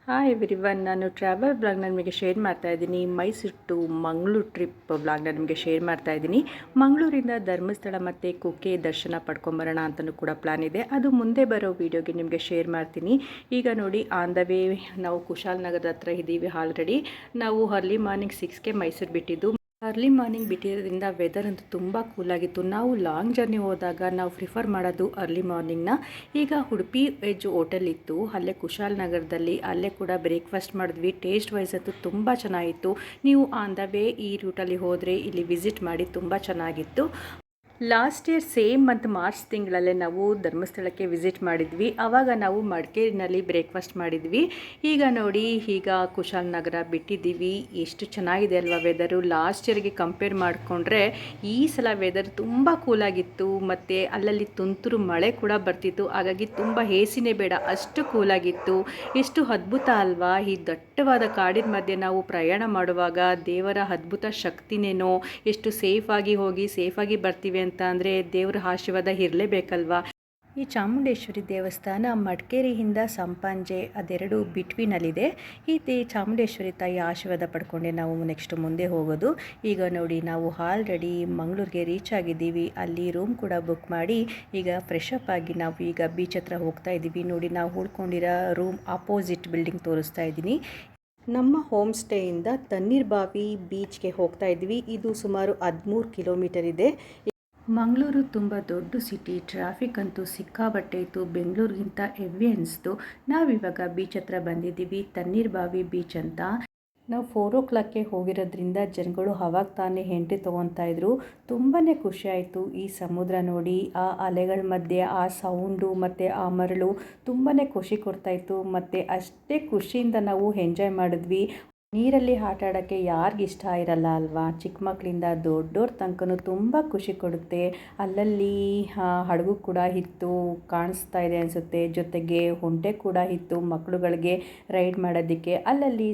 Hi everyone, ನಾನು travel ಬ್ಲಾಗ್ನ ನಿಮಗೆ share ಮಾಡ್ತಾ ಇದ್ದೀನಿ. ಮೈಸೂರು ಟು ಮಂಗಳೂರು ಟ್ರಿಪ್ ಬ್ಲಾಗ್ನ ನಿಮಗೆ ಶೇರ್ ಮಾಡ್ತಾ ಇದ್ದೀನಿ. ಮಂಗಳೂರಿಂದ ಧರ್ಮಸ್ಥಳ ಮತ್ತು ಕುಕ್ಕೆ ದರ್ಶನ ಪಡ್ಕೊಂಬರೋಣ ಅಂತಲೂ ಕೂಡ ಪ್ಲಾನ್ ಇದೆ. ಅದು ಮುಂದೆ ಬರೋ ವೀಡಿಯೋಗೆ ನಿಮಗೆ ಶೇರ್ ಮಾಡ್ತೀನಿ. ಈಗ ನೋಡಿ, ಆನ್ ದ ವೇ ನಾವು ಕುಶಾಲನಗರದ ಹತ್ರ ಇದ್ದೀವಿ. ಆಲ್ರೆಡಿ ನಾವು ಅರ್ಲಿ ಮಾರ್ನಿಂಗ್ 6ಗೆ ಮೈಸೂರು ಬಿಟ್ಟಿದ್ದು. ಅರ್ಲಿ ಮಾರ್ನಿಂಗ್ ಬಿಟ್ಟಿರೋದ್ರಿಂದ ವೆದರ್ ಅಂತೂ ತುಂಬ ಕೂಲಾಗಿತ್ತು. ನಾವು ಲಾಂಗ್ ಜರ್ನಿ ಹೋದಾಗ ನಾವು ಪ್ರಿಫರ್ ಮಾಡೋದು ಅರ್ಲಿ ಮಾರ್ನಿಂಗ್ನ. ಈಗ ಉಡುಪಿ ವೆಜ್ ಹೋಟೆಲ್ ಇತ್ತು ಅಲ್ಲೇ ಕುಶಾಲನಗರದಲ್ಲಿ, ಅಲ್ಲೇ ಕೂಡ ಬ್ರೇಕ್ಫಾಸ್ಟ್ ಮಾಡಿದ್ವಿ. ಟೇಸ್ಟ್ ವೈಸ್ ಅಂತೂ ತುಂಬ ಚೆನ್ನಾಗಿತ್ತು. ನೀವು ಆನ್ ದ ವೇ ಈ ರೂಟಲ್ಲಿ ಹೋದರೆ ಇಲ್ಲಿ ವಿಸಿಟ್ ಮಾಡಿ, ತುಂಬ ಚೆನ್ನಾಗಿತ್ತು. Last year same month March ತಿಂಗಳಲ್ಲೇ ನಾವು ಧರ್ಮಸ್ಥಳಕ್ಕೆ ವಿಸಿಟ್ ಮಾಡಿದ್ವಿ. ಆವಾಗ ನಾವು ಮಡಿಕೇರಿನಲ್ಲಿ ಬ್ರೇಕ್ಫಾಸ್ಟ್ ಮಾಡಿದ್ವಿ. ಈಗ ನೋಡಿ, ಈಗ ಕುಶಾಲನಗರ ಬಿಟ್ಟಿದ್ದೀವಿ. ಎಷ್ಟು ಚೆನ್ನಾಗಿದೆ ಅಲ್ವಾ ವೆದರು. ಲಾಸ್ಟ್ ಇಯರ್ಗೆ ಕಂಪೇರ್ ಮಾಡಿಕೊಂಡ್ರೆ ಈ ಸಲ ವೆದರ್ ತುಂಬ ಕೂಲಾಗಿತ್ತು. ಮತ್ತು ಅಲ್ಲಲ್ಲಿ ತುಂತುರು ಮಳೆ ಕೂಡ ಬರ್ತಿತ್ತು. ಹಾಗಾಗಿ ತುಂಬ ಎಸಿನೇ ಬೇಡ, ಅಷ್ಟು ಕೂಲಾಗಿತ್ತು. ಎಷ್ಟು ಅದ್ಭುತ ಅಲ್ವಾ. ಈ ದಟ್ಟವಾದ ಕಾಡಿನ ಮಧ್ಯೆ ನಾವು ಪ್ರಯಾಣ ಮಾಡುವಾಗ ದೇವರ ಅದ್ಭುತ ಶಕ್ತಿನೇನೋ. ಎಷ್ಟು ಸೇಫಾಗಿ ಹೋಗಿ ಸೇಫಾಗಿ ಬರ್ತೀವಿ ಅಂತ ಅಂದರೆ ದೇವರ ಆಶೀರ್ವಾದ ಇರಲೇಬೇಕಲ್ವಾ. ಈ ಚಾಮುಂಡೇಶ್ವರಿ ದೇವಸ್ಥಾನ ಮಡಿಕೇರಿಯಿಂದ ಸಂಪಾಜೆ ಅದೆರಡು ಬಿಟ್ವೀನಲ್ಲಿದೆ. ಈ ಚಾಮುಂಡೇಶ್ವರಿ ತಾಯಿ ಆಶೀರ್ವಾದ ಪಡ್ಕೊಂಡೆ ನಾವು ನೆಕ್ಸ್ಟ್ ಮುಂದೆ ಹೋಗೋದು. ಈಗ ನೋಡಿ, ನಾವು ಆಲ್ರೆಡಿ ಮಂಗಳೂರಿಗೆ ರೀಚ್ ಆಗಿದ್ದೀವಿ. ಅಲ್ಲಿ ರೂಮ್ ಕೂಡ ಬುಕ್ ಮಾಡಿ ಈಗ ಫ್ರೆಶ್ ಅಪ್ ಆಗಿ ನಾವು ಈಗ ಬೀಚ್ ಹತ್ರ ಹೋಗ್ತಾ ಇದ್ದೀವಿ. ನೋಡಿ, ನಾವು ಉಳ್ಕೊಂಡಿರೋ ರೂಮ್ ಆಪೋಸಿಟ್ ಬಿಲ್ಡಿಂಗ್ ತೋರಿಸ್ತಾ ಇದ್ದೀನಿ. ನಮ್ಮ ಹೋಮ್ ಸ್ಟೇಯಿಂದ ತಣ್ಣೀರ್ಬಾವಿ ಬೀಚ್ಗೆ ಹೋಗ್ತಾ ಇದ್ವಿ. ಇದು ಸುಮಾರು 13 ಕಿಲೋಮೀಟರ್ ಇದೆ. ಮಂಗಳೂರು ತುಂಬ ದೊಡ್ಡ ಸಿಟಿ, ಟ್ರಾಫಿಕ್ ಅಂತೂ ಸಿಕ್ಕಾಬಟ್ಟೆ ಇತ್ತು. ಬೆಂಗಳೂರಿಗಿಂತ ಹೆವಿ ಅನಿಸ್ತು. ನಾವಿವಾಗ ಬೀಚ್ ಹತ್ರ ಬಂದಿದ್ದೀವಿ, ತಣ್ಣೀರ್ಬಾವಿ ಬೀಚ್ ಅಂತ. ನಾವು 4 o'clockಗೆ ಹೋಗಿರೋದ್ರಿಂದ ಜನಗಳು ಅವಾಗ ತಾನೇ ಎಂಟ್ರಿ ತೊಗೊತಾ ಇದ್ರು. ತುಂಬಾ ಖುಷಿ ಆಯಿತು ಈ ಸಮುದ್ರ ನೋಡಿ. ಆ ಅಲೆಗಳ ಮಧ್ಯೆ ಆ ಸೌಂಡು ಮತ್ತು ಆ ಮರಳು ತುಂಬಾ ಖುಷಿ ಕೊಡ್ತಾಯಿತ್ತು. ಮತ್ತು ಅಷ್ಟೇ ಖುಷಿಯಿಂದ ನಾವು ಎಂಜಾಯ್ ಮಾಡಿದ್ವಿ. ನೀರಲ್ಲಿ ಆಟ ಆಡೋಕ್ಕೆ ಯಾರಿಗಿಷ್ಟ ಇರಲ್ಲ ಅಲ್ವಾ. ಚಿಕ್ಕ ಮಕ್ಕಳಿಂದ ದೊಡ್ಡವ್ರ ತನಕನೂ ತುಂಬ ಖುಷಿ ಕೊಡುತ್ತೆ. ಅಲ್ಲಲ್ಲಿ ಹಡಗು ಕೂಡ ಇತ್ತು, ಕಾಣಿಸ್ತಾ ಇದೆ ಅನಿಸುತ್ತೆ. ಜೊತೆಗೆ ಹೊಂಟೆ ಕೂಡ ಇತ್ತು ಮಕ್ಕಳುಗಳಿಗೆ ರೈಡ್ ಮಾಡೋದಕ್ಕೆ. ಅಲ್ಲಲ್ಲಿ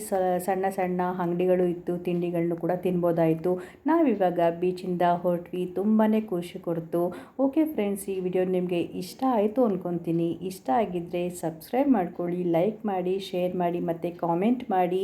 ಸಣ್ಣ ಸಣ್ಣ ಅಂಗಡಿಗಳು ಇತ್ತು, ತಿಂಡಿಗಳನ್ನು ಕೂಡ ತಿನ್ಬೋದಾಯಿತು. ನಾವಿವಾಗ ಬೀಚಿಂದ ಹೊರಟ್ವಿ. ತುಂಬಾ ಖುಷಿ ಕೊಡ್ತು. ಓಕೆ ಫ್ರೆಂಡ್ಸ್, ಈ ವಿಡಿಯೋ ನಿಮಗೆ ಇಷ್ಟ ಆಯಿತು ಅಂದ್ಕೊತೀನಿ. ಇಷ್ಟ ಆಗಿದ್ದರೆ ಸಬ್ಸ್ಕ್ರೈಬ್ ಮಾಡ್ಕೊಳ್ಳಿ, ಲೈಕ್ ಮಾಡಿ, ಶೇರ್ ಮಾಡಿ ಮತ್ತು ಕಾಮೆಂಟ್ ಮಾಡಿ.